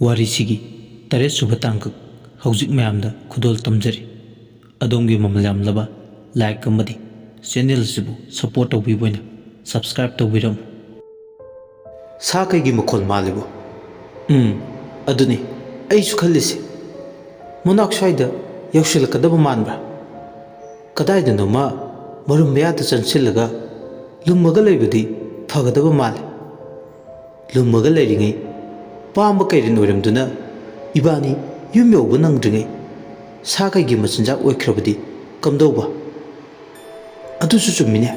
ꯋꯥꯔꯤꯁꯤꯒꯤ ꯇꯔꯦꯠ ꯁꯨꯕ ꯇꯥꯡꯀꯛ ꯍꯧꯖꯤꯛ ꯃꯌꯥꯝꯗ ꯈꯨꯗꯣꯜ ꯇꯝꯖꯔꯤ꯫ ꯑꯗꯣꯝꯒꯤ ꯃꯃꯜ ꯌꯥꯝꯂꯕ ꯂꯥꯏꯛ ꯑꯃꯗꯤ ꯆꯦꯅꯦꯜ ꯑꯁꯤꯕꯨ ꯁꯄꯣꯔꯠ ꯇꯧꯕꯤꯕ ꯑꯣꯏꯅ ꯁꯕꯁꯀ꯭ꯔꯥꯏꯕ ꯇꯧꯕꯤꯔꯝꯃꯨ꯫ ꯁꯥ ꯀꯩꯒꯤ ꯃꯈꯣꯜ ꯃꯥꯜꯂꯤꯕꯣ? ꯑꯗꯨꯅꯤ ꯑꯩꯁꯨ ꯈꯜꯂꯤꯁꯦ꯫ ꯃꯅꯥꯛ ꯁ꯭ꯋꯥꯏꯗ ꯌꯧꯁꯤꯜꯂꯛꯀꯗꯕ ꯃꯥꯟꯕ꯭ꯔꯥ? ꯀꯗꯥꯏꯗꯅꯣ ꯃꯥ ꯃꯔꯨꯝ ꯃꯌꯥꯗ ꯆꯪꯁꯤꯜꯂꯒ ꯂꯨꯝꯃꯒ ꯂꯩꯕꯗꯤ ꯐꯒꯗꯕ ꯃꯥꯜꯂꯤ꯫ ꯂꯨꯝꯃꯒ ꯂꯩꯔꯤꯉꯩ ꯄꯥꯝꯕ ꯀꯩꯔꯦꯟ ꯑꯣꯏꯔꯝꯗꯨꯅ ꯏꯕꯥꯅꯤ ꯌꯨꯝ ꯌꯧꯕ ꯅꯪꯗ꯭ꯔꯤꯉꯩ ꯁꯥ ꯀꯩꯒꯤ ꯃꯆꯤꯟꯖꯥꯛ ꯑꯣꯏꯈ꯭ꯔꯕꯗꯤ ꯀꯝꯗꯧꯕ? ꯑꯗꯨꯁꯨ ꯆꯨꯝꯃꯤꯅꯦ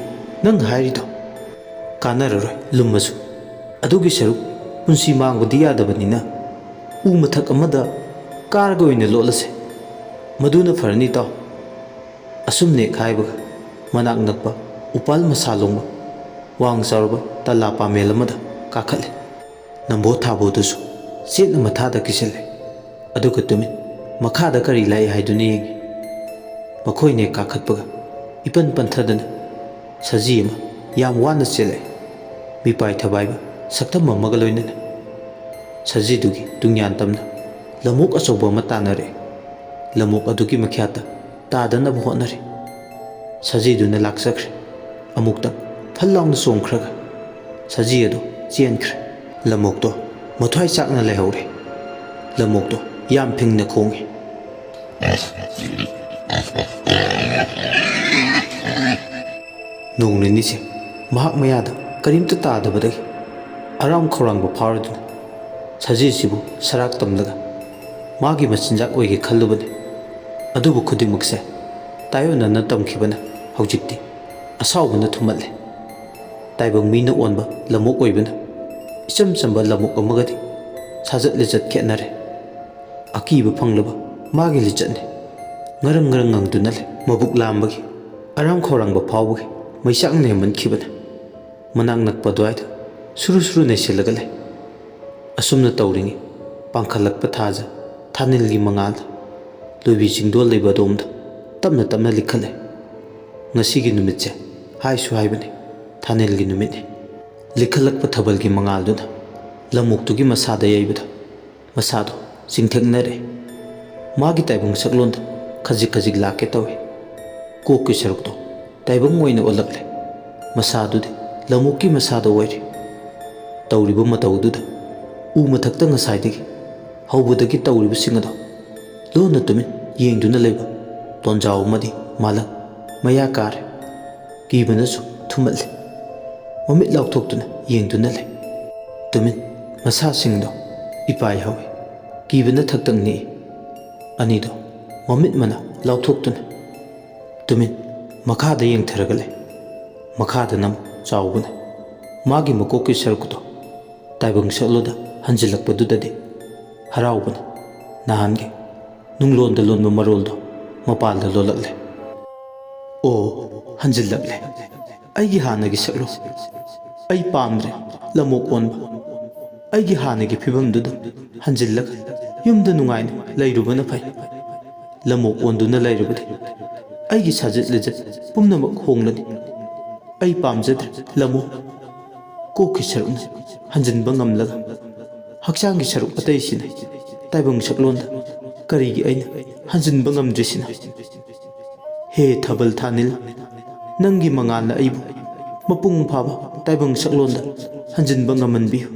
ꯅꯪ ꯍꯥꯏꯔꯤꯗꯣ꯫ ꯀꯥꯟꯅꯔꯔꯣꯏ ꯂꯨꯝꯃꯁꯨ, ꯑꯗꯨꯒꯤ ꯁꯔꯨꯛ ꯄꯨꯟꯁꯤ ꯃꯥꯡꯕꯗꯤ ꯌꯥꯗꯕꯅꯤꯅ ꯎ ꯃꯊꯛ ꯑꯃꯗ ꯀꯥꯔꯒ ꯑꯣꯏꯅ ꯂꯣꯠꯂꯁꯦ, ꯃꯗꯨꯅ ꯐꯔꯅꯤ ꯇꯥꯎ꯫ ꯑꯁꯨꯝꯅꯦꯛ ꯍꯥꯏꯕꯒ ꯃꯅꯥꯛ ꯅꯛꯄ ꯎꯄꯥꯜ ꯃꯁꯥ ꯂꯣꯡꯕ ꯋꯥꯡ ꯆꯥꯎꯔꯕ ꯇꯂꯥ ꯄꯥꯃꯦꯜ ꯑꯃꯗ ꯀꯥꯈꯠꯂꯦ꯫ ꯅꯝꯕꯣ ꯊꯥꯕꯣꯗꯨꯁꯨ ꯆꯦꯠꯅ ꯃꯊꯥꯗ ꯀꯤꯁꯤꯜꯂꯦ, ꯑꯗꯨꯒ ꯇꯨꯃꯤꯟ ꯃꯈꯥꯗ ꯀꯔꯤ ꯂꯥꯛꯏ ꯍꯥꯏꯗꯨꯅ ꯌꯦꯡꯉꯤ꯫ ꯃꯈꯣꯏꯅ ꯀꯥꯈꯠꯄꯒ ꯏꯄꯟ ꯄꯟꯊꯗꯅ ꯁꯖꯤ ꯑꯃ ꯌꯥꯝ ꯋꯥꯅ ꯆꯦꯜꯂꯛꯑꯦ, ꯃꯤꯄꯥꯏ ꯊꯕꯥꯏꯕ ꯁꯛꯇꯝ ꯑꯃꯒ ꯂꯣꯏꯅꯅ꯫ ꯁꯖꯤꯗꯨꯒꯤ ꯇꯨꯡꯌꯥꯟ ꯇꯝꯅ ꯂꯝꯑꯣꯛ ꯑꯆꯧꯕ ꯑꯃ ꯇꯥꯟꯅꯔꯛꯑꯦ꯫ ꯂꯝꯑꯣꯛ ꯑꯗꯨꯒꯤ ꯃꯈ꯭ꯌꯥꯠꯇ ꯇꯥꯗꯅꯕ ꯍꯣꯠꯅꯔꯤ꯫ ꯁꯖꯤꯗꯨꯅ ꯂꯥꯛꯆꯈ꯭ꯔꯦ꯫ ꯑꯃꯨꯛꯇꯪ ꯐꯜ ꯂꯥꯎꯅ ꯆꯣꯡꯈ꯭ꯔꯒ ꯁꯖꯤ ꯑꯗꯨ ꯆꯦꯟꯈ꯭ꯔꯦ꯫ ꯂꯝꯑꯣꯛꯇꯣ ꯃꯊ꯭ꯋꯥꯏ ꯆꯥꯛꯅ ꯂꯩꯍꯧꯔꯦ꯫ ꯂꯝꯑꯣꯛꯇꯣ ꯌꯥꯝ ꯐꯤꯡꯅ ꯈꯣꯡꯉꯤ꯫ ꯅꯣꯡ ꯅꯤꯅꯤꯁꯦ ꯃꯍꯥꯛ ꯃꯌꯥꯗ ꯀꯔꯤꯝꯇ ꯇꯥꯗꯕꯗꯒꯤ ꯑꯔꯥꯝ ꯈꯧꯔꯥꯡꯕ ꯐꯥꯎꯔꯗꯨꯅ ꯁꯖꯤꯁꯤꯕꯨ ꯁꯔꯥꯛ ꯇꯝꯂꯒ ꯃꯥꯒꯤ ꯃꯆꯤꯟꯖꯥꯛ ꯑꯣꯏꯒꯦ ꯈꯜꯂꯨꯕꯅꯤ꯫ ꯑꯗꯨꯕꯨ ꯈꯨꯗꯤꯡꯃꯛꯁꯦ ꯇꯥꯏꯑꯣꯟꯅꯅ ꯇꯝꯈꯤꯕꯅ ꯍꯧꯖꯤꯛꯇꯤ ꯑꯁꯥꯎꯕꯅ ꯊꯨꯝꯍꯠꯂꯦ꯫ ꯇꯥꯏꯕꯪ ꯃꯤꯅ ꯑꯣꯟꯕ ꯂꯝꯑꯣꯛ ꯑꯣꯏꯕꯅ ꯏꯆꯝ ꯆꯝꯕ ꯂꯝꯑꯣꯛ ꯑꯃꯒꯗꯤ ꯁꯥꯖꯠ ꯂꯤꯆꯠ ꯈꯦꯠꯅꯔꯦ꯫ ꯑꯀꯤꯕ ꯐꯪꯂꯕ ꯃꯥꯒꯤ ꯂꯤꯆꯠꯅꯤ꯫ ꯉꯔꯪ ꯉꯔꯪ ꯉꯪꯗꯨꯅ ꯂꯩ꯫ ꯃꯕꯨꯛ ꯂꯥꯝꯕꯒꯤ, ꯑꯔꯥꯝ ꯈꯧꯔꯥꯡꯕ ꯐꯥꯎꯕꯒꯤ ꯃꯩꯆꯥꯛꯅ ꯍꯦꯟꯃꯟꯈꯤꯕꯅ ꯃꯅꯥꯛ ꯅꯛꯄ ꯑꯗꯨꯋꯥꯏꯗ ꯁꯨꯔꯨ ꯁꯨꯔꯨ ꯅꯩꯁꯤꯜꯂꯒ ꯂꯩ꯫ ꯑꯁꯨꯝꯅ ꯇꯧꯔꯤꯉꯩ ꯄꯥꯡꯈꯠꯂꯛꯄ ꯊꯥꯖ ꯊꯥꯅꯤꯜꯒꯤ ꯃꯉꯥꯜꯗ ꯂꯣꯏꯕꯤ ꯆꯤꯡꯗꯣꯜ ꯂꯩꯕ ꯑꯗꯣꯝꯗ ꯇꯞꯅ ꯇꯞꯅ ꯂꯤꯈꯠꯂꯦ꯫ ꯉꯁꯤꯒꯤ ꯅꯨꯃꯤꯠꯁꯦ ꯍꯥꯏꯁꯨ ꯍꯥꯏꯕꯅꯤ ꯊꯥꯅꯤꯜꯒꯤ ꯅꯨꯃꯤꯠꯅꯤ꯫ ලිꯈꯠꯂꯛꯄ ꯊꯥꯕꯜꯒꯤ ꯃꯉꯥꯜꯗꯨꯅ ꯂꯝꯑꯣꯛꯇꯨꯒꯤ ꯃꯁꯥꯗ ꯌꯩꯕꯗ ꯃꯁꯥꯗꯣ ꯆꯤꯡꯊꯦꯛꯅꯔꯦ꯫ ꯃꯥꯒꯤ ꯇꯥꯏꯕꯪ ꯁꯛꯂꯣꯟꯗ ꯈꯖꯤꯛ ꯈꯖꯤꯛ ꯂꯥꯛꯀꯦ ꯇꯧꯏ꯫ ꯀꯣꯛꯀꯤ ꯁꯔꯨꯛꯇꯣ ꯇꯥꯏꯕꯪ ꯑꯣꯏꯅ ꯑꯣꯜꯂꯛꯂꯦ꯫ ꯃꯁꯥꯗꯨꯗꯤ ꯂꯝꯑꯣꯛꯀꯤ ꯃꯁꯥꯗ ꯑꯣꯏꯔꯤ꯫ ꯇꯧꯔꯤꯕ ꯃꯇꯧꯗꯨꯗ ꯎ ꯃꯊꯛꯇ ꯉꯁꯥꯏꯗꯒꯤ ꯍꯧꯕꯗꯒꯤ ꯇꯧꯔꯤꯕꯁꯤꯡ ꯑꯗꯣ ꯂꯣꯟꯅ ꯇꯨꯃꯤꯟ ꯌꯦꯡꯗꯨꯅ ꯂꯩꯕ ꯇꯣꯟꯖꯥꯎ ꯑꯃꯗꯤ ꯃꯥꯂꯪ ꯃꯌꯥ ꯀꯥꯔꯦ꯫ ꯀꯤꯕꯅꯁꯨ ꯊꯨꯝꯍꯠꯂꯦ꯫ ꯃꯃꯤꯠ ꯂꯥꯎꯊꯣꯛꯇꯨꯅ ꯌꯦꯡꯗꯨꯅ ꯂꯩ꯫ ꯇꯨꯃꯤꯟ ꯃꯁꯥꯁꯤꯡꯗꯣ ꯏꯄꯥꯏ ꯍꯧꯏ꯫ ꯀꯤꯕꯅ ꯊꯛꯇꯪ ꯅꯤꯛꯏ꯫ ꯑꯅꯤꯗꯣ ꯃꯃꯤꯠ ꯃꯅꯥ ꯂꯥꯎꯊꯣꯛꯇꯨꯅ ꯇꯨꯃꯤꯟ ꯃꯈꯥꯗ ꯌꯦꯡꯊꯔꯒ ꯂꯩ꯫ ꯃꯈꯥꯗꯅ ꯆꯥꯎꯕꯅ ꯃꯥꯒꯤ ꯃꯀꯣꯛꯀꯤ ꯁꯔꯨꯛꯇꯣ ꯇꯥꯏꯕꯪ ꯁꯛꯂꯣꯟꯗ ꯍꯟꯖꯤꯜꯂꯛꯄꯗꯨꯗꯗꯤ ꯍꯔꯥꯎꯕꯅ ꯅꯍꯥꯟꯒꯤ ꯅꯨꯡꯂꯣꯟꯗ ꯂꯣꯟꯕ ꯃꯔꯣꯜꯗꯣ ꯃꯄꯥꯟꯗ ꯂꯣꯜꯂꯛꯂꯦ꯫ ꯑꯣ ꯍꯟꯖꯤꯜꯂꯛꯂꯦ ꯑꯩꯒꯤ ꯍꯥꯟꯅꯒꯤ ꯁꯛꯂꯣꯟ꯫ ꯑꯩ ꯄꯥꯝꯗ꯭ꯔꯦ ꯂꯝꯑꯣꯛ ꯑꯣꯟꯕ꯫ ꯑꯩꯒꯤ ꯍꯥꯟꯅꯒꯤ ꯐꯤꯕꯝꯗꯨꯗ ꯍꯟꯖꯤꯜꯂꯒ ꯌꯨꯝꯗ ꯅꯨꯡꯉꯥꯏꯅ ꯂꯩꯔꯨꯕꯅ ꯐꯩ꯫ ꯂꯝꯑꯣꯛ ꯑꯣꯟꯗꯨꯅ ꯂꯩꯔꯕꯗꯤ ꯑꯩꯒꯤ ꯁꯥꯖꯠ ꯂꯤꯆꯠ ꯄꯨꯝꯅꯃꯛ ꯍꯣꯡꯂꯅꯤ꯫ ꯑꯩ ꯄꯥꯝꯖꯗ꯭ꯔꯦ ꯂꯝꯑꯣꯛ꯫ ꯀꯣꯛꯀꯤ ꯁꯔꯨꯛꯅ ꯍꯟꯖꯤꯟꯕ ꯉꯝꯂꯒ ꯍꯛꯆꯥꯡꯒꯤ ꯁꯔꯨꯛ ꯑꯇꯩꯁꯤꯅ ꯇꯥꯏꯕꯪ ꯁꯛꯂꯣꯟꯗ ꯀꯔꯤꯒꯤ ꯑꯩꯅ ꯍꯟꯖꯤꯟꯕ ꯉꯝꯗ꯭ꯔꯤꯁꯤꯅ? ꯍꯦ ꯊꯥꯕꯜ ꯊꯥꯅꯤꯜ, ꯅꯪꯒꯤ ꯃꯉꯥꯜꯅ ꯑꯩꯕꯨ ꯃꯄꯨꯡ ꯐꯥꯕ ꯇꯥꯏꯕꯪ ꯁꯛꯂꯣꯟꯗ ꯍꯟꯖꯤꯟꯕ ꯉꯝꯍꯟꯕꯤꯌꯨ꯫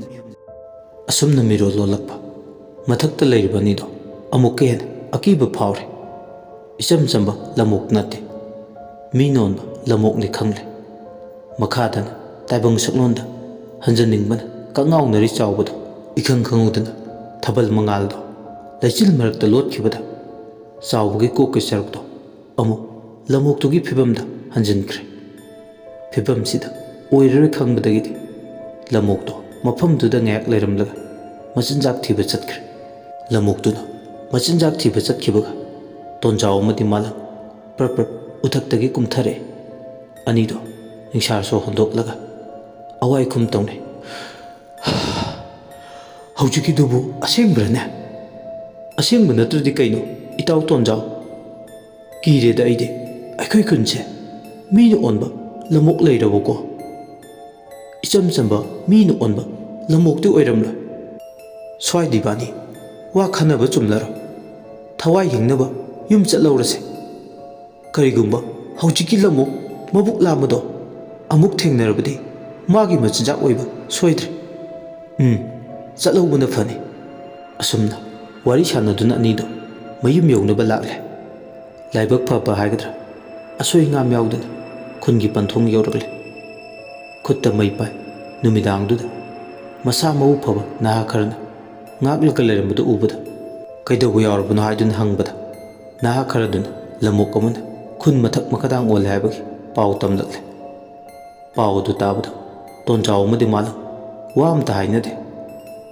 ꯑꯁꯨꯝꯅ ꯃꯤꯔꯣꯜ ꯂꯣꯜꯂꯛꯄ ꯃꯊꯛꯇ ꯂꯩꯔꯤꯕ ꯑꯅꯤꯗꯣ ꯑꯃꯨꯛꯀ ꯍꯦꯟꯅ ꯑꯀꯤꯕ ꯐꯥꯎꯔꯦ꯫ ꯏꯆꯝ ꯆꯝꯕ ꯂꯝꯑꯣꯛ ꯅꯠꯇꯦ, ꯃꯤꯅꯣꯟꯕ ꯂꯝꯑꯣꯛꯅꯤ ꯈꯪꯂꯦ꯫ ꯃꯈꯥꯗꯅ ꯇꯥꯏꯕꯪ ꯁꯛꯂꯣꯟꯗ ꯍꯟꯖꯟꯅꯤꯡꯕꯅ ꯀꯛꯉꯥꯎꯅꯔꯤ ꯆꯥꯎꯕꯗꯣ ꯏꯈꯪ ꯈꯪꯍꯧꯗꯅ ꯊꯥꯕꯜ ꯃꯉꯥꯜꯗꯣ ꯂꯩꯆꯤꯜ ꯃꯔꯛꯇ ꯂꯣꯠꯈꯤꯕꯗ ꯆꯥꯎꯕꯒꯤ ꯀꯣꯛꯀꯤ ꯁꯔꯨꯛꯇꯣ ꯑꯃꯨꯛ ꯂꯝꯑꯣꯛꯇꯨꯒꯤ ꯐꯤꯕꯝꯗ ꯍꯟꯖꯤꯟꯈ꯭ꯔꯦ꯫ ꯐꯤꯕꯝꯁꯤꯗ ꯑꯣꯏꯔꯔꯣꯏ ꯈꯪꯕꯗꯒꯤꯗꯤ ꯂꯝꯑꯣꯛꯇꯣ ꯃꯐꯝꯗꯨꯗ ꯉꯥꯏꯍꯥꯛ ꯂꯩꯔꯝꯂꯒ ꯃꯆꯤꯟꯖꯥꯛ ꯊꯤꯕ ꯆꯠꯈ꯭ꯔꯦ꯫ ꯂꯝꯑꯣꯛꯇꯨꯅ ꯃꯆꯤꯟꯖꯥꯛ ꯊꯤꯕ ꯆꯠꯈꯤꯕꯒ ꯇꯣꯟꯖꯥꯎ ꯑꯃꯗꯤ ꯃꯥꯂꯪ ꯄ꯭ꯔꯞ ꯄ꯭ꯔꯞ ꯎꯊꯛꯇꯒꯤ ꯀꯨꯝꯊꯔꯛꯑꯦ꯫ ꯑꯅꯤꯗꯣ ꯅꯤꯡꯁꯥꯔꯁꯨ ꯍꯣꯟꯗꯣꯛꯂꯒ ꯑꯋꯥꯏ ꯈꯨꯝ ꯇꯧꯅꯩ꯫ ꯍꯧꯖꯤꯛꯀꯤꯗꯨꯕꯨ ꯑꯁꯦꯡꯕ꯭ꯔꯅꯦ? ꯑꯁꯦꯡꯕ ꯅꯠꯇ꯭ꯔꯗꯤ ꯀꯩꯅꯣ ꯏꯇꯥꯎ ꯇꯣꯟꯖꯥꯎ? ꯀꯤꯔꯦꯗ ꯑꯩꯗꯤ ꯑꯩꯈꯣꯏ ꯈꯨꯟꯁꯦ ꯃꯤꯅ ꯑꯣꯟꯕ ꯂꯝꯑꯣꯛ ꯂꯩꯔꯕꯀꯣ? ꯏꯆꯝ ꯆꯝꯕ ꯃꯤꯅ ꯑꯣꯟꯕ ꯂꯝꯑꯣꯛꯇꯤ ꯑꯣꯏꯔꯝꯂꯣꯏ꯫ ꯁ꯭ꯋꯥꯏꯗ ꯏꯕꯥꯅꯤ ꯋꯥ ꯈꯟꯅꯕ ꯆꯨꯝꯂꯔꯣꯏ꯫ ꯊꯋꯥꯏ ꯍꯤꯡꯅꯕ ꯌꯨꯝ ꯆꯠꯂꯧꯔꯁꯦ꯫ ꯀꯔꯤꯒꯨꯝꯕ ꯍꯧꯖꯤꯛꯀꯤ ꯂꯝꯑꯣꯛ ꯃꯕꯨꯛ ꯂꯥꯝꯕꯗꯣ ꯑꯃꯨꯛ ꯊꯦꯡꯅꯔꯕꯗꯤ ꯃꯥꯒꯤ ꯃꯆꯤꯟꯖꯥꯛ ꯑꯣꯏꯕ ꯁꯣꯏꯗ꯭ꯔꯦ꯫ ꯆꯠꯍꯧꯕꯅ ꯐꯅꯤ꯫ ꯑꯁꯨꯝꯅ ꯋꯥꯔꯤ ꯁꯥꯟꯅꯗꯨꯅ ꯑꯅꯤꯗꯣ ꯃꯌꯨꯝ ꯌꯧꯅꯕ ꯂꯥꯛꯂꯦ꯫ ꯂꯥꯏꯕꯛ ꯐꯕ ꯍꯥꯏꯒꯗ꯭ꯔꯥ ꯑꯁꯣꯏ ꯑꯉꯥꯝ ꯌꯥꯎꯗꯅ ꯈꯨꯟꯒꯤ ꯄꯟꯊꯨꯡ ꯌꯧꯔꯛꯂꯦ꯫ ꯈꯨꯠꯇ ꯃꯩ ꯄꯥꯏ ꯅꯨꯃꯤꯗꯥꯡꯗꯨꯗ ꯃꯁꯥ ꯃꯎ ꯐꯕ ꯅꯍꯥ ꯈꯔꯅ ꯉꯥꯛꯂꯒ ꯂꯩꯔꯝꯕꯗꯨ ꯎꯕꯗ ꯀꯩꯗꯧꯕ ꯌꯥꯎꯔꯕꯅꯣ ꯍꯥꯏꯗꯨꯅ ꯍꯪꯕꯗ ꯅꯍꯥ ꯈꯔꯗꯨꯅ ꯂꯝꯑꯣꯛ ꯑꯃꯅ ꯈꯨꯟ ꯃꯊꯛ ꯃꯈꯥꯗꯥꯡ ꯑꯣꯜꯂꯦ ꯍꯥꯏꯕꯒꯤ ꯄꯥꯎ ꯇꯝꯂꯛꯂꯦ꯫ ꯄꯥꯎ ꯑꯗꯨ ꯇꯥꯕꯗ ꯇꯣꯟꯖꯥꯎ ꯑꯃꯗꯤ ꯃꯥꯂꯪ ꯋꯥ ꯑꯝꯇ ꯍꯥꯏꯅꯗꯦ꯫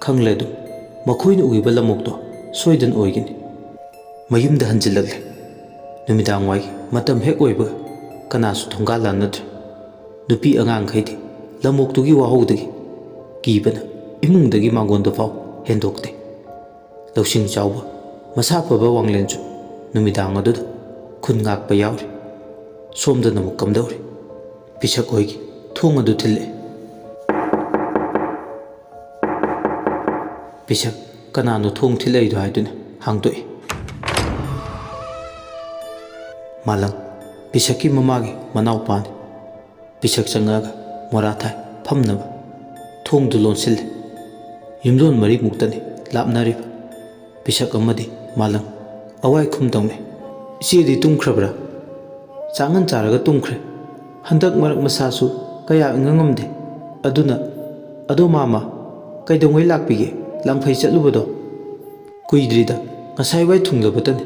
ꯈꯪꯂꯦ ꯑꯗꯨꯝ ꯃꯈꯣꯏꯅ ꯎꯈꯤꯕ ꯂꯝꯑꯣꯛꯇꯣ ꯁꯣꯏꯗꯅ ꯑꯣꯏꯒꯅꯤ꯫ ꯃꯌꯨꯝꯗ ꯍꯟꯖꯤꯜꯂꯛꯂꯦ꯫ ꯅꯨꯃꯤꯗꯥꯡꯋꯥꯏꯒꯤ ꯃꯇꯝ ꯍꯦꯛ ꯑꯣꯏꯕꯒ ꯀꯅꯥꯁꯨ ꯊꯣꯡꯒꯥꯜ ꯂꯥꯟꯅꯗ꯭ꯔꯦ꯫ ꯅꯨꯄꯤ ꯑꯉꯥꯡꯈꯩꯗꯤ ꯂꯝꯑꯣꯛꯇꯨꯒꯤ ꯋꯥꯍꯧꯗꯒꯤ ꯀꯤꯕꯅ ꯏꯃꯨꯡꯗꯒꯤ ꯃꯥꯡꯒꯣꯟꯗꯐꯥꯎ ꯍꯦꯟꯗꯣꯛꯇꯦ꯫ ꯂꯧꯁꯤꯡ ꯆꯥꯎꯕ ꯃꯁꯥ ꯐꯕ ꯋꯥꯡꯂꯦꯟꯁꯨ ꯅꯨꯃꯤꯗꯥꯡ ꯑꯗꯨꯗ ꯈꯨꯟ ꯉꯥꯛꯄ ꯌꯥꯎꯔꯤ꯫ ꯁꯣꯝꯗꯅ ꯑꯃꯨꯛ ꯀꯝꯗꯧꯔꯤ? ꯄꯤꯁꯛ ꯍꯣꯏꯒꯤ ꯊꯣꯡ ꯑꯗꯨ ꯊꯤꯜꯂꯛꯑꯦ꯫ ꯄꯤꯁꯛ ꯀꯅꯥꯅꯣ ꯊꯣꯡ ꯊꯤꯜꯂꯛꯏꯗꯣ ꯍꯥꯏꯗꯨꯅ ꯍꯥꯡꯗꯣꯛꯏ꯫ ꯃꯥꯂꯪ ꯄꯤꯁꯛꯀꯤ ꯃꯃꯥꯒꯤ ꯃꯅꯥꯎꯄꯥꯅꯤ꯫ ꯄꯤꯁꯛ ꯆꯪꯉꯛꯑꯒ ꯃꯣꯔꯥ ꯊꯥꯏ ꯐꯝꯅꯕ꯫ ꯊꯣꯡꯗꯨ ꯂꯣꯟꯁꯤꯜꯂꯦ꯫ ꯌꯨꯝꯂꯣꯟ ꯃꯔꯤꯃꯨꯛꯇꯅꯤ ꯂꯥꯞꯅꯔꯤꯕ꯫ ꯄꯤꯁꯛ ꯑꯃꯗꯤ ꯃꯥꯂꯪ ꯑꯋꯥꯏ ꯈꯨꯝ ꯇꯧꯅꯩ꯫ ꯏꯆꯦꯗꯤ ꯇꯨꯝꯈ꯭ꯔꯕ꯭ꯔꯥ? ꯆꯥꯉꯟ ꯆꯥꯔꯒ ꯇꯨꯝꯈ꯭ꯔꯦ꯫ ꯍꯟꯗꯛ ꯃꯔꯛ ꯃꯁꯥꯁꯨ ꯀꯌꯥ ꯏꯪꯉꯝꯗꯦ꯫ ꯑꯗꯣ ꯃꯥꯃ ꯀꯩꯗꯧꯉꯩ ꯂꯥꯛꯄꯤꯒꯦ? ꯂꯥꯡꯐꯩ ꯆꯠꯂꯨꯕꯗꯣ? ꯀꯨꯏꯗ꯭ꯔꯤꯗ ꯉꯁꯥꯏꯋꯥꯏ ꯊꯨꯡꯂꯕꯇꯅꯤ꯫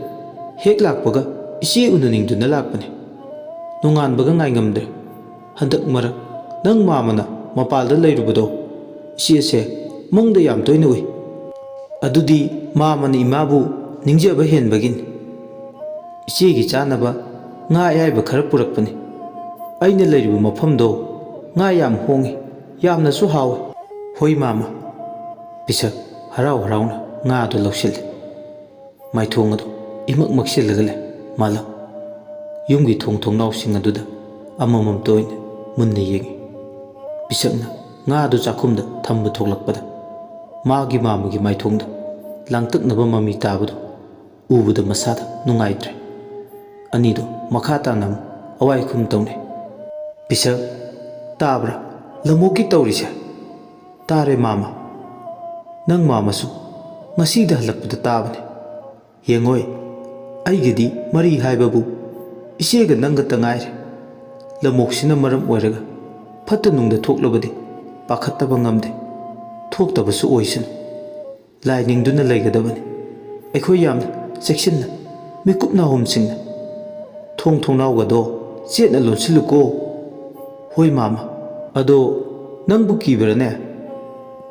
ꯍꯦꯛ ꯂꯥꯛꯄꯒ ꯏꯆꯦ ꯎꯅꯅꯤꯡꯗꯨꯅ ꯂꯥꯛꯄꯅꯤ꯫ ꯅꯣꯡꯉꯥꯟꯕꯒ ꯉꯥꯏꯉꯝꯗ꯭ꯔꯦ꯫ ꯍꯟꯗꯛ ꯃꯔꯛ ꯅꯪ ꯃꯥꯃꯅ ꯃꯄꯥꯜꯗ ꯂꯩꯔꯨꯕꯗꯣ ꯏꯆꯦꯁꯦ ꯃꯪꯗ ꯌꯥꯝ ꯇꯣꯏꯅ ꯎꯏ꯫ ꯑꯗꯨꯗꯤ ꯃꯥꯃꯅ ꯏꯃꯥꯕꯨ ꯅꯤꯡꯖꯕ ꯍꯦꯟꯕꯒꯤꯅꯤ꯫ ꯏꯆꯦꯒꯤ ꯆꯥꯅꯕ ꯉꯥ ꯑꯌꯥꯏꯕ ꯈꯔ ꯄꯨꯔꯛꯄꯅꯤ꯫ ꯑꯩꯅ ꯂꯩꯔꯤꯕ ꯃꯐꯝꯗꯣ ꯉꯥ ꯌꯥꯝ ꯍꯣꯡꯏ, ꯌꯥꯝꯅꯁꯨ ꯍꯥꯎꯏ꯫ ꯍꯣꯏ ꯃꯥꯃ꯫ ꯄꯤꯁꯛ ꯍꯔꯥꯎ ꯍꯔꯥꯎꯅ ꯉꯥ ꯑꯗꯨ ꯂꯧꯁꯤꯜꯂꯦ꯫ ꯃꯥꯏꯊꯣꯡ ꯑꯗꯨ ꯏꯃꯛ ꯃꯛꯁꯤꯜꯂꯒ ꯂꯩ ꯃꯥꯂꯪ꯫ ꯌꯨꯝꯒꯤ ꯊꯣꯡꯅꯥꯎꯁꯤꯡ ꯑꯗꯨꯗ ꯑꯃꯃꯝꯇ ꯑꯣꯏꯅ ꯃꯨꯟꯅ ꯌꯦꯡꯏ꯫ ꯄꯤꯁꯛꯅ ꯉꯥ ꯑꯗꯨ ꯆꯥꯛꯈꯨꯝꯗ ꯊꯝꯕ ꯊꯣꯛꯂꯛꯄꯗ ꯃꯥꯒꯤ ꯃꯥꯃꯒꯤ ꯃꯥꯏꯊꯣꯡꯗ ꯂꯥꯡꯇꯛꯅꯕ ꯃꯃꯤ ꯇꯥꯕꯗꯨ ꯎꯕꯗ ꯃꯁꯥꯗ ꯅꯨꯡꯉꯥꯏꯇ꯭ꯔꯦ꯫ ꯑꯅꯤꯗꯣ ꯃꯈꯥ ꯇꯥꯅ ꯑꯃꯨꯛ ꯑꯋꯥꯏ ꯈꯨꯝ ꯇꯧꯅꯩ꯫ ꯄꯤꯁꯛ ꯇꯥꯕ꯭ꯔꯥ ꯂꯝꯑꯣꯛꯀꯤ ꯇꯧꯔꯤꯁꯦ? ꯇꯥꯔꯦ ꯃꯥꯃ꯫ ꯅꯪ ꯃꯥꯃꯁꯨ ꯉꯁꯤꯗ ꯍꯜꯂꯛꯄꯗ ꯇꯥꯕꯅꯤ꯫ ꯌꯦꯡꯉꯣꯏ ꯑꯩꯒꯤꯗꯤ ꯃꯔꯤ ꯍꯥꯏꯕꯕꯨ ꯏꯆꯦꯒ ꯅꯪꯒꯇ ꯉꯥꯏꯔꯦ꯫ ꯂꯝꯑꯣꯛꯁꯤꯅ ꯃꯔꯝ ꯑꯣꯏꯔꯒ ꯐꯠꯇ ꯅꯨꯡꯗ ꯊꯣꯛꯂꯕꯗꯤ ꯄꯥꯈꯠꯇꯕ ꯉꯝꯗꯦ꯫ ꯊꯣꯛꯇꯕꯁꯨ ꯑꯣꯏꯁꯅꯨ, ꯂꯥꯏ ꯅꯤꯡꯗꯨꯅ ꯂꯩꯒꯗꯕꯅꯤ꯫ ꯑꯩꯈꯣꯏ ꯌꯥꯝꯅ ꯆꯦꯛꯁꯤꯟꯅ ꯃꯤꯀꯨꯞ ꯅꯥꯍꯨꯝꯁꯤꯡꯅ ꯊꯣꯡ ꯊꯣꯡꯅꯥꯎꯒꯗꯣ ꯆꯦꯠꯅ ꯂꯣꯟꯁꯤꯜꯂꯨꯀꯣ꯫ ꯍꯣꯏ ꯃꯥꯃ꯫ ꯑꯗꯣ ꯅꯪꯕꯨ ꯀꯤꯕ꯭ꯔꯅꯦ?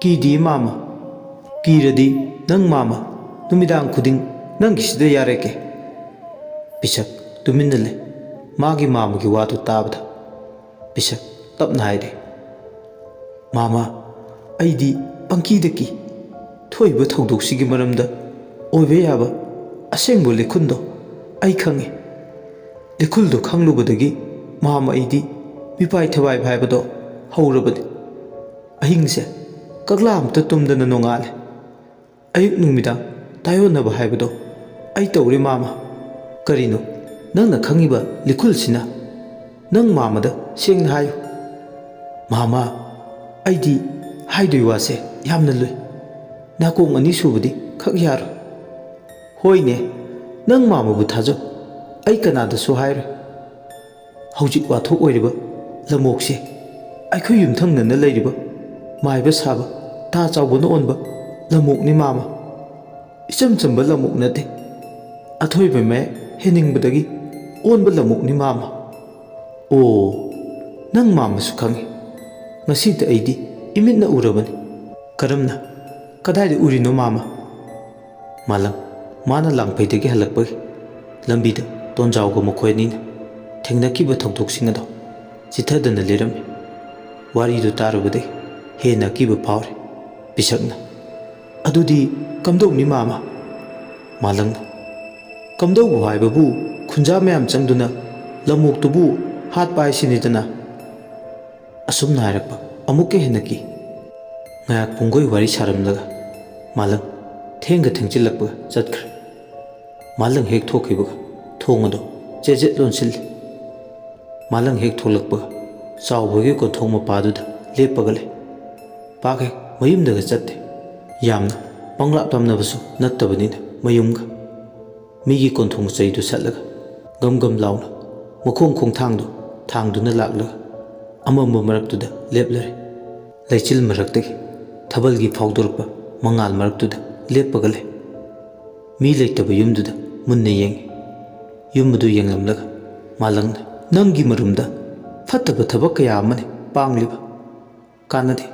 ꯀꯤꯗꯤꯌꯦ ꯃꯥꯃ꯫ ꯀꯤꯔꯗꯤ ꯅꯪ ꯃꯥꯃ ꯅꯨꯃꯤꯗꯥꯡ ꯈꯨꯗꯤꯡ ꯅꯪꯒꯤꯁꯤꯗ ꯌꯥꯔꯦꯛꯀꯦ꯫ ꯄꯤꯁꯛ ꯇꯨꯃꯤꯟꯅ ꯂꯩ꯫ ꯃꯥꯒꯤ ꯃꯥꯃꯒꯤ ꯋꯥꯗꯨ ꯇꯥꯕꯗ ꯄꯤꯁꯛ ꯇꯞꯅ ꯍꯥꯏꯔꯦ꯫ ꯃꯥꯃ ꯑꯩꯗꯤ ꯄꯪꯀꯤꯗ ꯀꯤ꯫ ꯊꯣꯛꯏꯕ ꯊꯧꯗꯣꯛꯁꯤꯒꯤ ꯃꯔꯝꯗ ꯑꯣꯏꯕ ꯌꯥꯕ ꯑꯁꯦꯡꯕ ꯂꯤꯈꯨꯟꯗꯣ ꯑꯩ ꯈꯪꯉꯤ꯫ ꯂꯤꯈꯨꯜꯗꯣ ꯈꯪꯂꯨꯕꯗꯒꯤ ꯃꯥꯃ ꯑꯩꯗꯤ ꯃꯤꯄꯥꯏ ꯊꯕꯥꯏꯕ ꯍꯥꯏꯕꯗꯣ ꯍꯧꯔꯕꯅꯤ꯫ ꯑꯍꯤꯡꯁꯦ ꯀꯛꯂꯥ ꯑꯝꯇ ꯇꯨꯝꯗꯅ ꯅꯣꯡꯉꯥꯜꯂꯦ꯫ ꯑꯌꯨꯛ ꯅꯨꯃꯤꯗꯥꯡ ꯇꯥꯏꯌꯣꯟꯅꯕ ꯍꯥꯏꯕꯗꯣ ꯑꯩ ꯇꯧꯔꯦ ꯃꯥꯃ꯫ ꯀꯔꯤꯅꯣ ꯅꯪꯅ ꯈꯪꯉꯤꯕ ꯂꯤꯈꯨꯜꯁꯤꯅ? ꯅꯪ ꯃꯥꯃꯗ ꯁꯦꯡꯅ ꯍꯥꯏꯌꯨ꯫ ꯃꯥꯃ ꯑꯩꯗꯤ ꯍꯥꯏꯗꯣꯏ ꯋꯥꯁꯦ ꯌꯥꯝꯅ ꯂꯨꯏ꯫ ꯅꯥꯀꯣꯡ ꯑꯅꯤ ꯁꯨꯕꯗꯤ ꯈꯛ ꯌꯥꯔꯣꯏ꯫ ꯍꯣꯏꯅꯦ ꯅꯪ ꯃꯥꯃꯕꯨ ꯊꯥꯖꯧ, ꯑꯩ ꯀꯅꯥꯗꯁꯨ ꯍꯥꯏꯔꯣꯏ꯫ ꯍꯧꯖꯤꯛ ꯋꯥꯊꯣꯛ ꯑꯣꯏꯔꯤꯕ ꯂꯝꯑꯣꯛꯁꯦ ꯑꯩꯈꯣꯏ ꯌꯨꯝꯊꯪꯅꯅ ꯂꯩꯔꯤꯕ ꯃꯥꯏꯕ ꯁꯥꯕ ꯇꯥ ꯆꯥꯎꯕꯅ ꯑꯣꯟꯕ ꯂꯝꯑꯣꯛꯅꯤ ꯃꯥꯃ꯫ ꯏꯆꯝ ꯆꯝꯕ ꯂꯝꯑꯣꯛ ꯅꯠꯇꯦ꯫ ꯑꯊꯣꯏꯕ ꯃꯌꯦꯛ ꯍꯦꯟꯅꯤꯡꯕꯗꯒꯤ ꯑꯣꯟꯕ ꯂꯝꯑꯣꯛꯅꯤ ꯃꯥꯃ꯫ ꯑꯣ ꯅꯪ ꯃꯥꯃꯁꯨ ꯈꯪꯉꯤ? ꯉꯁꯤꯗ ꯑꯩꯗꯤ ꯏꯃꯤꯠꯅ ꯎꯔꯕꯅꯤ꯫ ꯀꯔꯝꯅ? ꯀꯗꯥꯏꯗ ꯎꯔꯤꯅꯣ ꯃꯥꯃ? ꯃꯥꯂꯪ ꯃꯥꯅ ꯂꯥꯡꯐꯩꯗꯒꯤ ꯍꯜꯂꯛꯄꯒꯤ ꯂꯝꯕꯤꯗ ꯇꯣꯟꯖꯥꯎꯒ ꯃꯈꯣꯏ ꯑꯅꯤꯅ ꯊꯦꯡꯅꯈꯤꯕ ꯊꯧꯗꯣꯛꯁꯤꯡ ꯑꯗꯣ ꯆꯤꯊꯗꯅ ꯂꯩꯔꯝꯃꯤ꯫ ꯋꯥꯔꯤꯗꯨ ꯇꯥꯔꯨꯕꯗꯒꯤ ꯍꯦꯟꯅ ꯑꯀꯤꯕ ꯐꯥꯎꯔꯦ꯫ ꯄꯤꯁꯛꯅ "ꯑꯗꯨꯗꯤ ꯀꯝꯗꯧꯅꯤ ꯃꯥꯝꯃ?" ꯃꯥꯂꯪꯅ "ꯀꯝꯗꯧꯕ ꯍꯥꯏꯕꯕꯨ ꯈꯨꯟꯖꯥ ꯃꯌꯥꯝ ꯆꯪꯗꯨꯅ ꯂꯝꯑꯣꯛꯇꯨꯕꯨ ꯍꯥꯠꯄ ꯍꯥꯏꯁꯤꯅꯤꯗꯅ." ꯑꯁꯨꯝꯅ ꯍꯥꯏꯔꯛꯄ ꯑꯃꯨꯛꯀ ꯍꯦꯟꯅ ꯀꯤ꯫ ꯉꯥꯏꯍꯥꯛ ꯄꯨꯡꯒꯣꯏ ꯋꯥꯔꯤ ꯁꯥꯔꯝꯂꯒ ꯃꯥꯂꯪ ꯊꯦꯡꯒ ꯊꯦꯡꯖꯤꯜꯂꯛꯄꯒ ꯆꯠꯈ꯭ꯔꯦ꯫ ꯃꯥꯂꯪ ꯍꯦꯛ ꯊꯣꯛꯈꯤꯕꯒ ꯊꯣꯡ ꯑꯗꯨ ꯆꯦꯠ ꯂꯣꯟꯁꯤꯜꯂꯤ꯫ ꯃꯥꯂꯪ ꯍꯦꯛ ꯊꯣꯛꯂꯛꯄꯒ ꯆꯥꯎꯕꯒꯤ ꯀꯣꯟꯊꯣꯡ ꯃꯄꯥꯗꯨꯗ ꯂꯦꯞꯄꯒ ꯂꯩ꯫ ꯄꯥꯛ ꯍꯦꯛ ꯃꯌꯨꯝꯗꯒ ꯆꯠꯇꯦ꯫ ꯌꯥꯝꯅ ꯄꯪꯂꯥꯞꯂꯝꯅꯕꯁꯨ ꯅꯠꯇꯕꯅꯤꯅ ꯃꯌꯨꯝꯒ ꯃꯤꯒꯤ ꯀꯣꯟꯊꯣꯡ ꯆꯩꯗꯨ ꯁꯠꯂꯒ ꯒꯝ ꯒꯝ लाउना मखों खोंथांदु थांदुना लाक्लगा अमंब मरक्तुदा लेप्लरे लैचिल मरक्तगी थबलगी फाउदोरक्पा मंगाल मरक्तुदा लेप्पगा ले मी लेटबा युमदुदा मुन्ना येंगी युमदु येंगलमलगा मालंगना नंगी मरुमदा फत्तबा थबक कया अमने पांगलिबा कानदे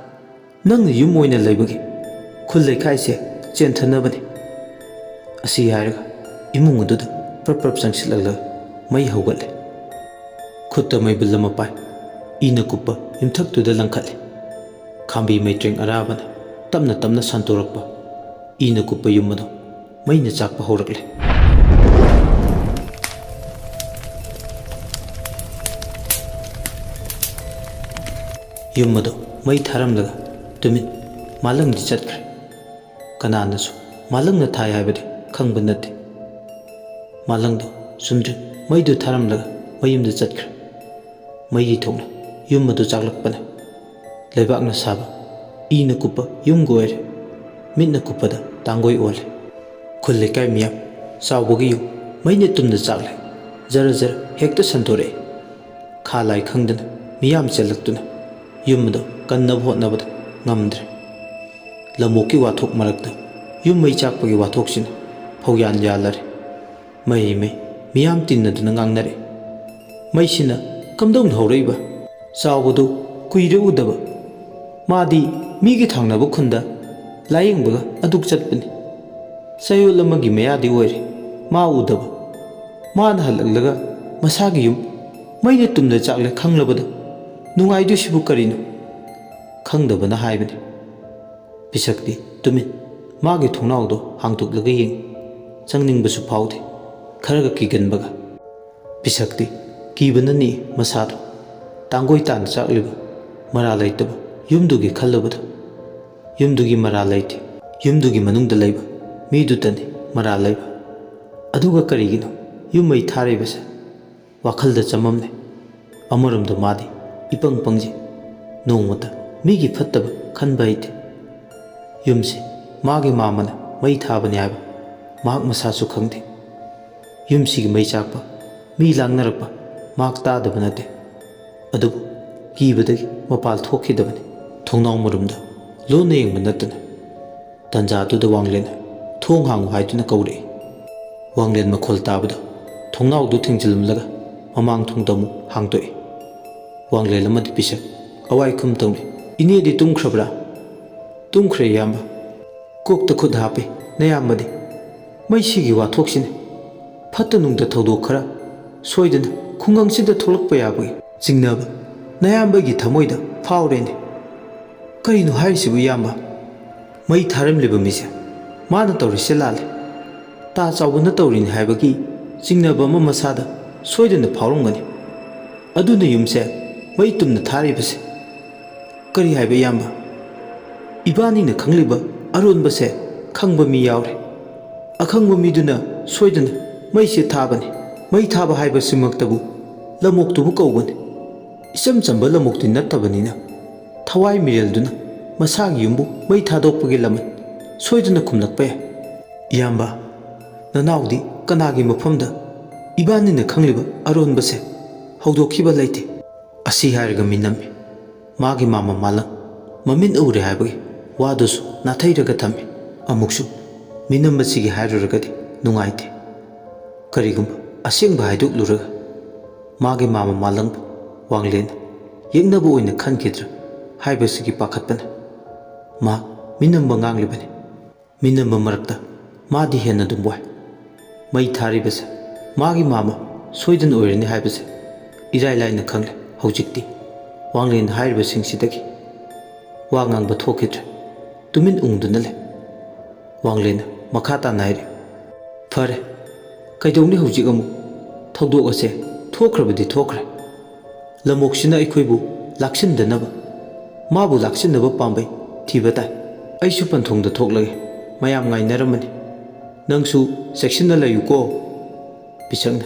नंगना युम ओइना लैबगी खुल लैखाइसे चेंथनबने असी हायरगा इमुंग अदुदा प्रप चंगसिलगला मई हौगले खुद मैबुल अमा पाइ ईना कुप्पा युमथक्तुदा लंखले खांबी मैट्रेंग अराबना तमना तमना संतोरक्पा ईना कुप्पा युम अदु मैना चाकपा हौरक्ले युम अदु मई थारमलगा तुमिन मालंगदी चटख्रे कनानासु मालंगना थाय हाइबदि खंगबा नत्ते मालंगदो सुमद्रि मैदु थारमलगा मयुमदा चटख्रे मई थोंना युम अदु चाकलक्पना लेबाकना साबा ईना कुप्पा युमगो ओइरे मिटना कुप्पदा तांगोय ओले खुल लेकाय मियाम चावबगी युम मैना तुमदा चाकले जरा जरा हेक्ता संतोरे खा लाई खंगदना मियाम चलक्तुना युम अदु कन्नब होटनबदा ngamdre lamoki wathok marakta yum mai chakpagi wathok sin phogyan yalare mai miyam tinna duna ngangnare mai sina kamdong haureiba sawbodu kuire udaba madi migi thangnaba khunda layengbaga aduk chatpani sayol amagi mayadi oire ma udaba man halaklaga masagi yum maina tumda chakle khanglabada nungaidu sibu karino खंगदबना हाइबने पिसक्ति Tumin मागे थोंनावदो हांगतुकलगा यें चंगनिंगबसु फाउदे खरगा किगनबगा पिसक्ति कीबननी मसादो तांगोय तान चाकलिबा मरा लैतबा युमदुगी खल्लबदो युमदुगी मरा लैते युमदुगी मनुंगदा लैबा मीदुतने मरा लैबा अदुगा करिगिनो युममै थारेबसे वाखलदा चममने अमरमदो मादि इपंग पंगजे नोंमता मीगी फत्तब खनबैते युमसे मागे मामना मई थाबने आबा माक मसासु खंगदे युमसिगी मई चाकपा मी लांगनरपा माक तादब नते अदुबु कीबदगी मपाल थोखिदबने थोंनाव मरुमदा लोन येंगब नतना तंजादुदा वांगलेन थोंग हांगु हाइदुना कौरे वांगलेन मखोल ताबदो थोंनावदु थिंजिलमलगा ममांग थोंदमु हांगतोए वांगलेन अमदि पिसक अवाई खुम तौने इनेदी तुम्ख्रबरा तुम्ख्रे याम्बा कोकता खुद हापे नयाम्बदि मैसिगी वाथोक्सिने फत्ता नुंगदा थौदोक खरा सोइदना खुंगंगसिदा थोलक्पा याबगी चिंगनाबा नयाम्बगी थमोइदा फावरेने करिनो हाइसिबु याम्बा मई थारमलिबा मिसे माना तौरिसे लाले ता चावबना तौरिने हाइबगी चिंगनाबा अमा मसादा सोइदना फावरंगनी अदुना युमसे मई तुमना थारिबसे करी हाइबा याम्बा इबानी न खंगलिबा अरोनबसे खंगबा मी यावरे अखंगबा मीदुना सोइदना मैसे थाबने मई थाबा हाइबा सिमक्तबु लमोक्तुबु कौबने इचम चंबा लमोक्ति नत्तबनिना थवाई मिरेलदुना मसागी युमबु मई थादोकपगे लमन सोइदना खुमलक्पा याम्बा ननाउदी कनागी मफमदा इबानी न खंगलिबा अरोनबसे हौदोखिबा लैते असी हायरगा मिनम्मे मागी मामा मालंग ममिन उरे हाइबगी वादुसु नाथैरगा थम्मे अमुक्सु मिनम्बसिगी हायरुरगदि नुंगाइते करिगुम असेंबा हाइदुकलुरगा मागी मामा मालंग वांगलेन येंगनबु ओइना खनखिद्र हाइबसिगी पाखतपना मा मिनम्बा nganglibane मिनम्बा मरक्ता मादि हेन्ना दुंबोय मई थारिबसे मागी मामा सोइदन ओइरनि हाइबसे इराय लाइना खंगले ꯍꯧꯖꯤꯛꯇꯤ ꯋꯥꯡꯂꯦꯟ ꯍꯥꯏꯔꯤꯕꯁꯤꯡꯁꯤꯗꯒꯤ ꯋꯥ ꯉꯥꯡꯕ ꯊꯣꯛꯈꯤꯗ꯭ꯔꯦ꯫ ꯇꯨꯃꯤꯟ ꯎꯪꯗꯨꯅ ꯂꯩ꯫ ꯋꯥꯡꯂꯦꯟꯅ ꯃꯈꯥ ꯇꯥꯅ ꯍꯥꯏꯔꯤ, ꯐꯔꯦ, ꯀꯩꯗꯧꯅꯤ ꯍꯧꯖꯤꯛ ꯑꯃꯨꯛ? ꯊꯧꯗꯣꯛ ꯑꯁꯦ ꯊꯣꯛꯈ꯭ꯔꯕꯗꯤ ꯊꯣꯛꯈ꯭ꯔꯦ꯫ ꯂꯝꯑꯣꯛꯁꯤꯅ ꯑꯩꯈꯣꯏꯕꯨ ꯂꯥꯛꯁꯤꯟꯗꯅꯕ, ꯃꯥꯕꯨ ꯂꯥꯛꯁꯤꯟꯅꯕ ꯄꯥꯝꯕꯩ ꯊꯤꯕ ꯇꯥꯏ꯫ ꯑꯩꯁꯨ ꯄꯟꯊꯨꯡꯗ ꯊꯣꯛꯂꯒꯦ, ꯃꯌꯥꯝ ꯉꯥꯏꯅꯔꯝꯃꯅꯤ꯫ ꯅꯪꯁꯨ ꯆꯦꯛꯁꯤꯟꯅ ꯂꯩꯌꯨꯀꯣ꯫ ꯄꯤꯁꯛꯅ,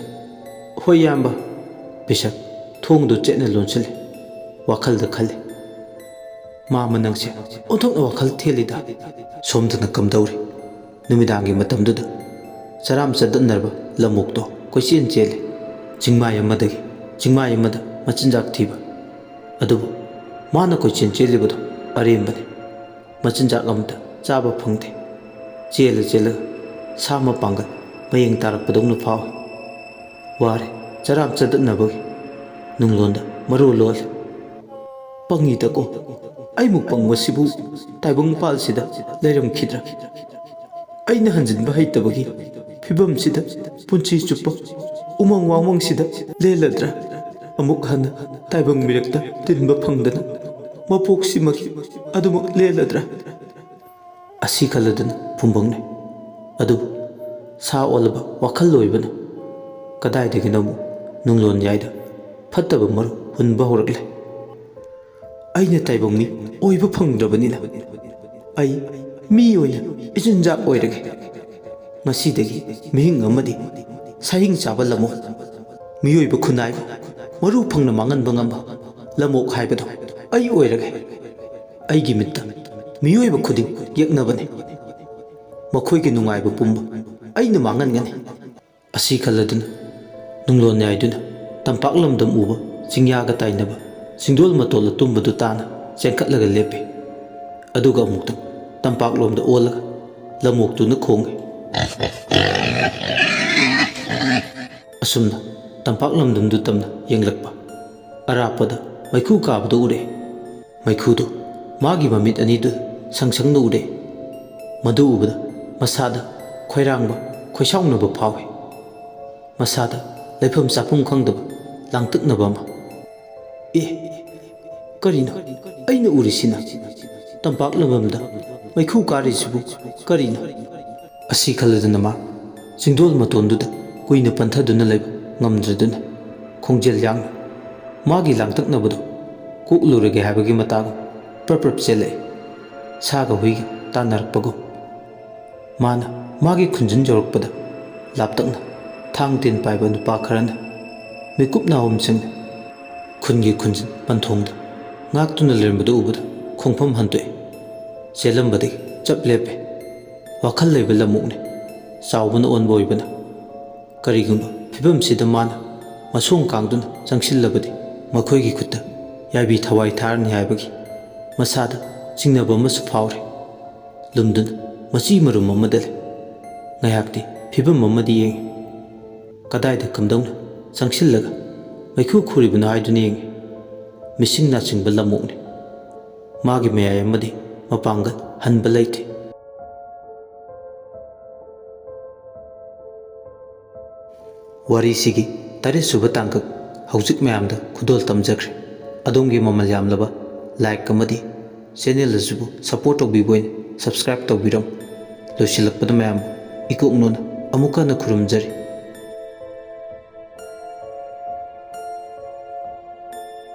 ꯍꯣꯏ ꯏꯌꯥꯝꯕ꯫ ꯄꯤꯁꯛ ꯊꯣꯡꯗꯨ ꯆꯦꯠꯅ ꯂꯣꯟꯁꯤꯜꯂꯤ꯫ ꯋꯥꯈꯜꯗ ꯈꯜꯂꯤ, ꯃꯥꯃ ꯅꯪꯁꯦ ꯑꯣꯟꯊꯣꯛꯅ ꯋꯥꯈꯜ ꯊꯦꯜꯂꯤꯗ꯫ ꯁꯣꯝꯗꯅ ꯀꯝꯗꯧꯔꯤ? ꯅꯨꯃꯤꯗꯥꯡꯒꯤ ꯃꯇꯝꯗꯨꯗ ꯆꯔꯥꯝ ꯆꯗꯠꯅꯔꯕ ꯂꯝꯑꯣꯛꯇꯣ ꯀꯣꯏꯆꯦꯟ ꯆꯦꯜꯂꯤ꯫ ꯆꯤꯡꯃꯥꯏ ꯑꯃꯗꯒꯤ ꯆꯤꯡꯃꯥꯏ ꯑꯃꯗ ꯃꯆꯤꯟꯖꯥꯛ ꯊꯤꯕ꯫ ꯑꯗꯨꯕꯨ ꯃꯥꯅ ꯀꯣꯏꯆꯦꯟ ꯆꯦꯜꯂꯤꯕꯗꯣ ꯑꯔꯦꯝꯕꯅꯤ꯫ ꯃꯆꯤꯟꯖꯥꯛ ꯑꯃꯇ ꯆꯥꯕ ꯐꯪꯗꯦ꯫ ꯆꯦꯜꯂ ꯆꯦꯜꯂꯒ ꯁꯥ ꯃꯄꯥꯡꯒꯜ ꯃꯌꯦꯡ ꯇꯥꯔꯛꯄꯗꯧꯅ ꯐꯥꯎꯏ꯫ ꯋꯥꯔꯦ ꯆꯔꯥꯝ ꯆꯗꯠꯅꯕꯒꯤ꯫ ꯅꯨꯡꯂꯣꯟꯗ ꯃꯔꯣꯜ ꯂꯣꯜꯂꯤ, ꯄꯪꯉꯤꯗꯀꯣ, ꯑꯩꯃꯨꯛ ꯄꯪꯕꯁꯤꯕꯨ ꯇꯥꯏꯕꯪ ꯄꯥꯜꯁꯤꯗ ꯂꯩꯔꯝꯈꯤꯗ꯭ꯔꯥ? ꯑꯩꯅ ꯍꯟꯖꯤꯟꯕ ꯍꯩꯇꯕꯒꯤ ꯐꯤꯕꯝꯁꯤꯗ ꯄꯨꯟꯁꯤ ꯆꯨꯞꯄ ꯎꯃꯪ ꯋꯥꯃꯪꯁꯤꯗ ꯂꯦꯜꯂꯗ꯭ꯔꯥ? ꯑꯃꯨꯛ ꯍꯟꯅ ꯇꯥꯏꯕꯪ ꯃꯤꯔꯛꯇ ꯇꯤꯟꯕ ꯐꯪꯗꯅ ꯃꯄꯣꯛꯁꯤꯃꯒꯤ ꯑꯗꯨꯃꯛ ꯂꯦꯜꯂꯗ꯭ꯔꯥ? ꯑꯁꯤ ꯈꯜꯂꯗꯨꯅ ꯐꯨꯝꯕꯪꯅꯩ꯫ ꯑꯗꯨꯕꯨ ꯁꯥ ꯑꯣꯜꯂꯕ ꯋꯥꯈꯜ ꯑꯣꯏꯕꯅ ꯀꯗꯥꯏꯗꯒꯤꯅꯣ ꯑꯃꯨꯛ ꯅꯨꯡꯂꯣꯟ ꯌꯥꯏꯗ ꯐꯠꯇꯕ ꯃꯔꯨ ꯍꯨꯟꯕ ꯍꯧꯔꯛꯂꯦ꯫ ꯑꯩꯅ ꯇꯥꯏꯕꯪ ꯃꯤ ꯑꯣꯏꯕ ꯐꯪꯗ꯭ꯔꯕꯅꯤꯅ ꯑꯩ ꯃꯤ ꯑꯣꯏꯅ ꯏꯆꯤꯟꯖꯥꯛ ꯑꯣꯏꯔꯒꯦ꯫ ꯉꯁꯤꯗꯒꯤ ꯃꯤꯍꯤꯡ ꯑꯃꯗꯤ ꯁꯥꯍꯤꯡ ꯆꯥꯕ ꯂꯝꯑꯣꯛ, ꯃꯤꯑꯣꯏꯕ ꯈꯨꯟꯅꯥꯏꯕꯨ ꯃꯔꯨ ꯐꯪꯅ ꯃꯥꯡꯍꯟꯕ ꯉꯝꯕ ꯂꯝꯑꯣꯛ ꯍꯥꯏꯕꯗꯣ ꯑꯩ ꯑꯣꯏꯔꯒꯦ꯫ ꯑꯩꯒꯤ ꯃꯤꯠꯇ ꯃꯤꯑꯣꯏꯕ ꯈꯨꯗꯤꯡ ꯌꯦꯛꯅꯕꯅꯤ꯫ ꯃꯈꯣꯏꯒꯤ ꯅꯨꯡꯉꯥꯏꯕ ꯄꯨꯝꯕ ꯑꯩꯅ ꯃꯥꯡꯍꯟꯒꯅꯤ꯫ ꯑꯁꯤ ꯈꯜꯂꯗꯨꯅ ꯅꯨꯡꯂꯣꯟ ꯌꯥꯏꯗꯨꯅ ꯇꯝꯄꯥꯛ ꯂꯝꯗꯝ ꯎꯕ ꯆꯤꯡꯌꯥꯒ ꯇꯥꯏꯅꯕ ꯆꯤꯡꯗꯣꯜ ꯃꯇꯣꯜ ꯑꯇꯨꯝꯕꯗꯨ ꯇꯥꯅ ꯆꯦꯟꯈꯠꯂꯒ ꯂꯦꯞꯄꯤ꯫ ꯑꯗꯨꯒ ꯑꯃꯨꯛꯇꯪ ꯇꯝꯄꯥꯛꯂꯣꯝꯗ ꯑꯣꯜꯂꯒ ꯂꯝꯑꯣꯛꯇꯨꯅ ꯈꯣꯡꯏ꯫ ꯑꯁꯨꯝꯅ ꯇꯝꯄꯥꯛ ꯂꯝꯗꯝꯗꯨ ꯇꯝꯅ ꯌꯦꯡꯂꯛꯄ ꯑꯔꯥꯞꯄꯗ ꯃꯩꯈꯨ ꯀꯥꯕꯗꯨ ꯎꯔꯛꯏ꯫ ꯃꯩꯈꯨꯗꯨ ꯃꯥꯒꯤ ꯃꯃꯤꯠ ꯑꯅꯤꯗꯨ ꯁꯪꯁꯪꯅ ꯎꯔꯛꯏ꯫ ꯃꯗꯨ ꯎꯕꯗ ꯃꯁꯥꯗ ꯈꯣꯏꯔꯥꯡꯕ ꯈꯣꯏꯁꯥꯎꯅꯕ ꯐꯥꯎꯏ꯫ ꯃꯁꯥꯗ ꯂꯩꯐꯝ ꯆꯥꯐꯝ ꯈꯪꯗꯕ ꯂꯥꯡꯇꯛꯅꯕ ꯑꯃ꯫ ꯀꯔꯤꯅꯣ ꯑꯩꯅ ꯎꯔꯤꯁꯤꯅ? ꯇꯝꯄꯥꯛ ꯂꯝꯗꯝꯗ ꯃꯩꯈꯨ ꯀꯥꯔꯤꯁꯤꯕꯨ ꯀꯔꯤꯅꯣ? ꯑꯁꯤ ꯈꯜꯂꯗꯨꯅ ꯃꯥ ꯆꯤꯡꯗꯣꯜ ꯃꯇꯣꯟꯗꯨꯗ ꯀꯨꯏꯅ ꯄꯟꯊꯗꯨꯅ ꯂꯩꯕ ꯉꯝꯗ꯭ꯔꯗꯨꯅ ꯈꯣꯡꯖꯦꯜ ꯌꯥꯡꯅ ꯃꯥꯒꯤ ꯂꯥꯡꯇꯛꯅꯕꯗꯨ ꯀꯣꯛꯂꯨꯔꯒꯦ ꯍꯥꯏꯕꯒꯤ ꯃꯇꯥꯒꯨꯝ ꯄ꯭ꯔꯞ ꯆꯦꯜꯂꯛꯏ꯫ ꯁꯥꯒ ꯍꯨꯏꯒ ꯇꯥꯟꯅꯔꯛꯄꯒꯨꯝ꯫ ꯃꯥꯅ ꯃꯥꯒꯤ ꯈꯨꯟꯖꯤꯟ ꯌꯧꯔꯛꯄꯗ ꯂꯥꯞꯇꯛꯅ ꯊꯥꯡ ꯇꯦꯟ ꯄꯥꯏꯕ ꯅꯨꯄꯥ ꯈꯔꯅ ꯃꯤꯀꯨꯞ ꯅꯥꯍꯨꯝꯁꯤꯡꯅ ꯈꯨꯟꯒꯤ ꯈꯨꯟꯖꯤꯟ ꯄꯟꯊꯣꯡꯗ ꯉꯥꯛꯇꯨꯅ ꯂꯩꯔꯝꯕꯗꯨ ꯎꯕꯗ ꯈꯣꯡꯐꯝ ꯍꯟꯇꯣꯛꯏ꯫ ꯆꯦꯜꯂꯝꯕꯗꯒꯤ ꯆꯞ ꯂꯦꯞꯄꯤ꯫ ꯋꯥꯈꯜ ꯂꯩꯕ ꯂꯝꯑꯣꯛꯅꯤ, ꯆꯥꯎꯕꯅ ꯑꯣꯟꯕ ꯑꯣꯏꯕꯅ꯫ ꯀꯔꯤꯒꯨꯝꯕ ꯐꯤꯕꯝꯁꯤꯗ ꯃꯥꯅ ꯃꯁꯣꯡ ꯀꯥꯡꯗꯨꯅ ꯆꯪꯁꯤꯜꯂꯕꯗꯤ ꯃꯈꯣꯏꯒꯤ ꯈꯨꯠꯇ ꯌꯥꯏꯕꯤ ꯊꯋꯥꯏ ꯊꯥꯔꯅꯤ ꯍꯥꯏꯕꯒꯤ ꯃꯁꯥꯗ ꯆꯤꯡꯅꯕ ꯑꯃꯁꯨ ꯐꯥꯎꯔꯤ꯫ ꯂꯨꯝꯗꯨꯅ ꯃꯆꯤ ꯃꯔꯨꯝ ꯑꯃꯗ ꯂꯩ꯫ ꯉꯥꯏꯍꯥꯛꯇꯤ ꯐꯤꯕꯝ ꯑꯃꯗꯤ ꯌꯦꯡꯉꯤ꯫ ꯀꯗꯥꯏꯗ ꯀꯝꯗꯧꯅ ꯆꯪꯁꯤꯜꯂꯒ ꯃꯩꯈꯨ ꯈꯨꯔꯤꯕꯅꯣ ꯍꯥꯏꯗꯨꯅ ꯌꯦꯡꯉꯤ꯫ ꯃꯤꯁꯤꯡ ꯅꯥꯆꯤꯡꯕ ꯂꯝꯑꯣꯛꯅꯤ꯫ ꯃꯥꯒꯤ ꯃꯌꯥꯏ ꯑꯃꯗꯤ ꯃꯄꯥꯡꯒꯜ ꯍꯟꯕ ꯂꯩꯇꯦ꯫ ꯋꯥꯔꯤꯁꯤꯒꯤ 9ꯁꯨꯕ ꯇꯥꯡꯀꯛ ꯍꯧꯖꯤꯛ ꯃꯌꯥꯝꯗ ꯈꯨꯗꯣꯜ ꯇꯝꯖꯈ꯭ꯔꯦ꯫ ꯑꯗꯣꯝꯒꯤ ꯃꯃꯜ ꯌꯥꯝꯂꯕ ꯂꯥꯏꯛ ꯑꯃꯗꯤ ꯆꯦꯅꯦꯜ ꯑꯁꯤꯕꯨ ꯁꯄꯣꯔꯠ ꯇꯧꯕꯤꯕ ꯑꯣꯏꯅ ꯁꯕꯁꯀ꯭ꯔꯥꯏꯕ ꯇꯧꯕꯤꯔꯝꯃꯨ꯫ ꯂꯣꯏꯁꯤꯜꯂꯛꯄꯗ ꯃꯌꯥꯝꯕꯨ ꯏꯀꯣꯛꯅꯣꯅ ꯑꯃꯨꯛ ꯍꯟꯅ ꯈꯨꯔꯨꯝꯖꯔꯤ꯫